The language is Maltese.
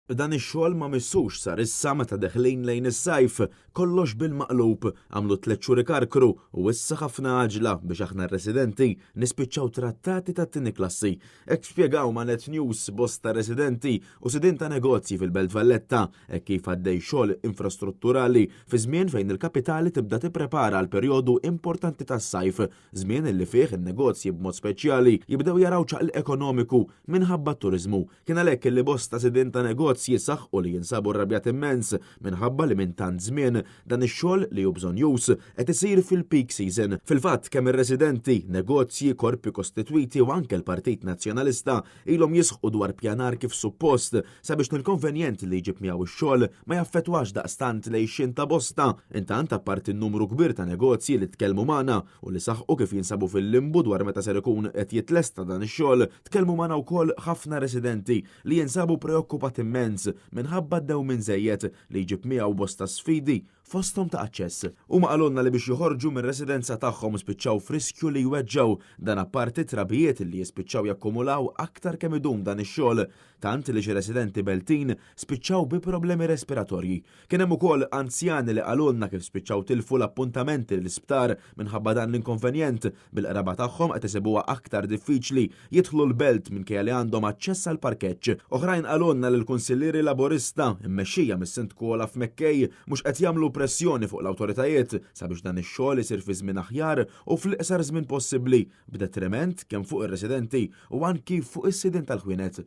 Dan ix-xogħol ma missux sar issa meta deħlin lejn is-sajf, kollox bil-maqlub, għamlu 3 xhur ikarkru u issa ħafna għaġla biex aħna r-residenti nispiċċaw trattati ta' tieni klassi. Hekk spjegaw ma' Net News bosta residenti u sidin ta' negozji fil-Belt Valletta hekk kif għaddej xogħol infrastrutturali fi żmien fejn il-kapitali tibda tipprepara għal perjodu importanti tas-sajf, żmien illi fih in-negozji b'mod speċjali jibdew jaraw ċaql ekonomiku minħabba t-turiżmu. Kien għalhekk illi bosta sidin ta' negozji jisaħħu li jinsabu rrabjat immens minħabba li minn tant żmien dan ix-xogħol li hu bżonn jus qed isir fil-peak season. Fil-fatt kemm ir-residenti, negozji, korpi kostitwiti u anke l-Partit Nazzjonalista ilhom jisħqu dwar pjanar kif suppost sabiex il-konvenjent li jġib miegħu ix-xogħol ma jaffettwax daqstant lejxin ta' bosta. Intant apparti n-numru kbir ta' negozji li tkellmu magħna u li saħħu kif jinsabu fil-limbu dwar meta ser ikun qed jitlesta dan ix-xogħol, tkellmu magħna wkoll ħafna residenti li jinsabu preokkupati immens minħabba d-dew minn żejjed li jġib miegħu bosta sfidi fosthom ta' aċċess. Huma qalulna li biex joħorġu mir-residenza tagħhom spiċċaw friskju li jweġġaw dan apparti trabijiet li jispiċċaw jakkumulaw aktar kemm idum dan ix-xogħol, tant li xi residenti Beltin spiċċaw bi problemi respiratorji. Kien hemm ukoll anzjani li qalulna kif spiċċaw tilfu l-appuntamenti l-isptar minħabba dan l-inkonvenjent bil-qraba tagħhom qed isibuha aktar diffiċli jidħlu l-belt minkejja li għandhom aċċess għal parkeġġ. Oħrajn qalulna li l-Kunsillieri Laburista mmexxija mis-Sindku Olaf Mekkej mhux qed jagħmlu pressjoni fuq l-awtoritajiet sabiex dan ix-xogħol isir fi żmien aħjar u fl-iqsar żmien possibbli b'detriment kemm fuq ir-residenti u anki fuq is-sidien tal-ħwienet.